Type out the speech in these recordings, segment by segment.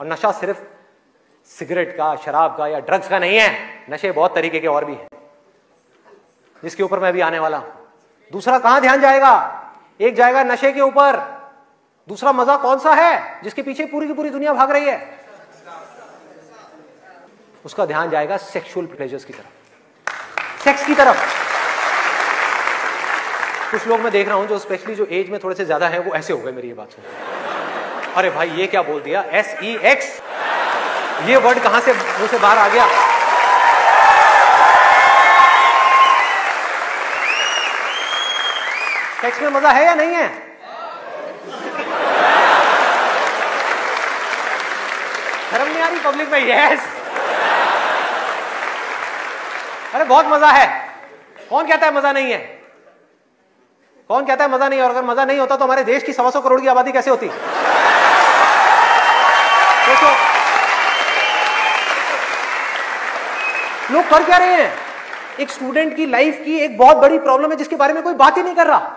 और नशा सिर्फ सिगरेट का, शराब का या ड्रग्स का नहीं है, नशे बहुत तरीके के और भी हैं, जिसके ऊपर मैं भी आने वाला हूं। दूसरा कहां ध्यान जाएगा? एक जाएगा नशे के ऊपर, दूसरा मजा कौन सा है जिसके पीछे पूरी की पूरी दुनिया भाग रही है? उसका ध्यान जाएगा सेक्सुअल प्लेजर्स की तरफ, सेक्स की तरफ। कुछ लोग मैं देख रहा हूं जो स्पेशली जो एज में थोड़े से ज्यादा है, वो ऐसे हो गए मेरी ये बात सुन। अरे भाई ये क्या बोल दिया, SEX, ये वर्ड कहां से मुंह से बाहर आ गया? सेक्स में मजा है या नहीं है? शर्म नहीं आ रही पब्लिक में? यस, अरे बहुत मजा है। कौन कहता है मजा नहीं है? कौन कहता है मजा नहीं है? और अगर मजा नहीं होता तो हमारे देश की 125 करोड़ की आबादी कैसे होती? देखो लोग कर क्या रहे हैं। एक स्टूडेंट की लाइफ की एक बहुत बड़ी प्रॉब्लम है जिसके बारे में कोई बात ही नहीं कर रहा,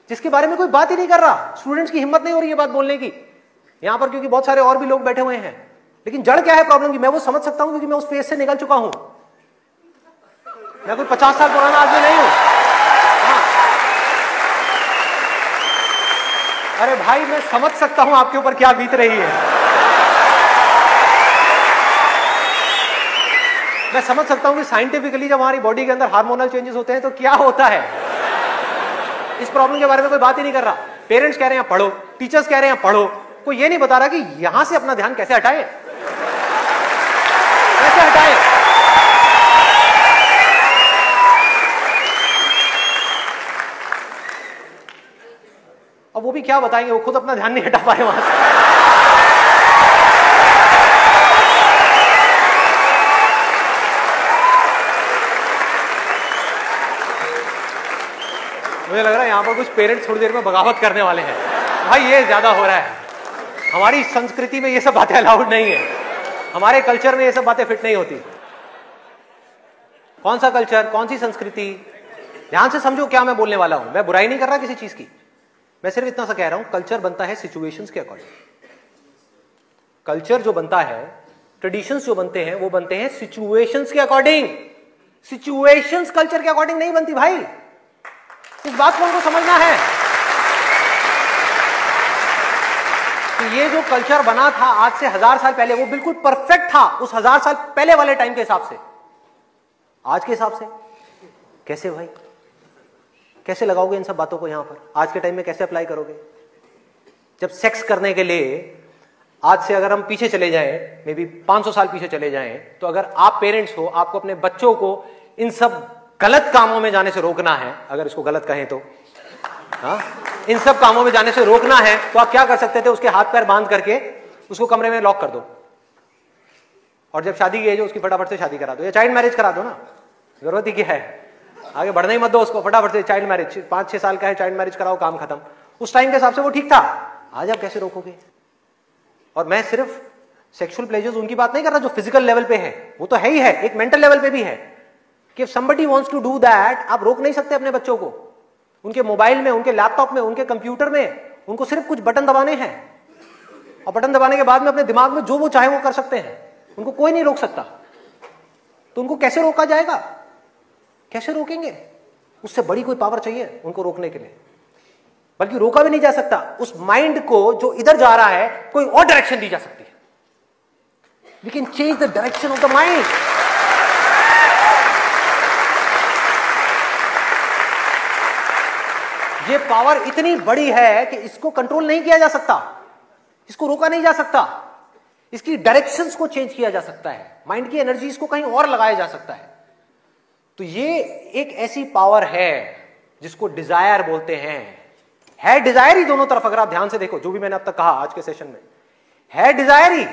जिसके बारे में कोई बात ही नहीं कर रहा। स्टूडेंट्स की हिम्मत नहीं हो रही है बात बोलने की यहां पर, क्योंकि बहुत सारे और भी लोग बैठे हुए हैं। लेकिन जड़ क्या है प्रॉब्लम की, मैं वो समझ सकता हूं क्योंकि मैं उस फेज से निकल चुका हूं। मैं कोई 50 साल पुराना आदमी नहीं हूं। हाँ। अरे भाई मैं समझ सकता हूं आपके ऊपर क्या बीत रही है, मैं समझ सकता हूं कि साइंटिफिकली जब हमारी बॉडी के अंदर हार्मोनल चेंजेस होते हैं तो क्या होता है। इस प्रॉब्लम के बारे में कोई बात ही नहीं कर रहा। पेरेंट्स कह रहे हैं पढ़ो, टीचर्स कह रहे हैं पढ़ो, कोई ये नहीं बता रहा कि यहां से अपना ध्यान कैसे हटाए, कैसे हटाए। अब वो भी क्या बताएंगे, वो खुद अपना ध्यान नहीं हटा पाए वहां से। मुझे लग रहा है यहां पर कुछ पेरेंट्स थोड़ी देर में बगावत करने वाले हैं। भाई ये ज्यादा हो रहा है, हमारी संस्कृति में ये सब बातें अलाउड नहीं है, हमारे कल्चर में ये सब बातें फिट नहीं होती। कौन सा कल्चर, कौन सी संस्कृति? ध्यान से समझो क्या मैं बोलने वाला हूं। मैं बुराई नहीं कर रहा किसी चीज की, मैं सिर्फ इतना सा कह रहा हूं, कल्चर बनता है सिचुएशंस के अकॉर्डिंग। कल्चर जो बनता है, ट्रेडिशंस जो बनते हैं, वो बनते हैं सिचुएशंस के अकॉर्डिंग। सिचुएशंस कल्चर के अकॉर्डिंग नहीं बनती भाई, इस बात को उनको समझना है कि ये जो कल्चर बना था आज से 1000 साल पहले, वो बिल्कुल परफेक्ट था उस 1000 साल पहले वाले टाइम के हिसाब से। आज के हिसाब से कैसे भाई, कैसे लगाओगे इन सब बातों को यहां पर? आज के टाइम में कैसे अप्लाई करोगे? जब सेक्स करने के लिए आज से अगर हम पीछे चले जाएं, मे बी 500 साल पीछे चले जाएं, तो अगर आप पेरेंट्स हो, आपको अपने बच्चों को इन सब गलत कामों में जाने से रोकना है, अगर इसको गलत कहें तो, हाँ, इन सब कामों में जाने से रोकना है, तो आप क्या कर सकते थे? उसके हाथ पैर बांध करके उसको कमरे में लॉक कर दो, और जब शादी की एज हो उसकी फटाफट से शादी करा दो, या चाइल्ड मैरिज करा दो ना, जरूरत ही क्या है, आगे बढ़ने ही मत दो उसको, फटाफट से चाइल्ड मैरिज, 5-6 साल का है, चाइल्ड मैरिज कराओ, काम खत्म। उस टाइम के हिसाब से वो ठीक था, आज आप कैसे रोकोगे? और मैं सिर्फ सेक्सुअल प्लेजर्स उनकी बात नहीं कर रहा जो फिजिकल लेवल पे है, वो तो है ही है, एक मेंटल लेवल पे भी है कि if somebody wants to do that, आप रोक नहीं सकते अपने बच्चों को। उनके मोबाइल में, उनके लैपटॉप में, उनके कंप्यूटर में उनको सिर्फ कुछ बटन दबाने हैं, और बटन दबाने के बाद में अपने दिमाग में जो वो चाहे वो कर सकते हैं, उनको कोई नहीं रोक सकता। तो उनको कैसे रोका जाएगा? कैसे रोकेंगे? उससे बड़ी कोई पावर चाहिए उनको रोकने के लिए, बल्कि रोका भी नहीं जा सकता। उस माइंड को जो इधर जा रहा है, कोई और डायरेक्शन दी जा सकती है। We can change the direction of the mind. ये पावर इतनी बड़ी है कि इसको कंट्रोल नहीं किया जा सकता, इसको रोका नहीं जा सकता, इसकी डायरेक्शंस को चेंज किया जा सकता है, माइंड की एनर्जी इसको कहीं और लगाया जा सकता है। तो ये एक ऐसी पावर है जिसको डिजायर बोलते हैं। है डिजायर ही दोनों तरफ, अगर आप ध्यान से देखो जो भी मैंने अब तक कहा आज के सेशन में, है डिजायर ही।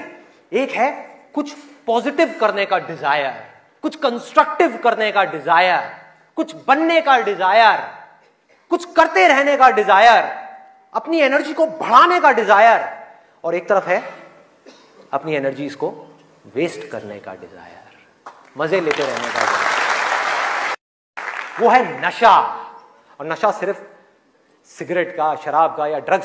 एक है कुछ पॉजिटिव करने का डिजायर, कुछ कंस्ट्रक्टिव करने का डिजायर, कुछ बनने का डिजायर, कुछ करते रहने का डिजायर, अपनी एनर्जी को बढ़ाने का डिजायर, और एक तरफ है अपनी एनर्जी को वेस्ट करने का डिजायर, मजे लेते रहने का डिजायर। वो है नशा। और नशा सिर्फ सिगरेट का, शराब का या ड्रग्स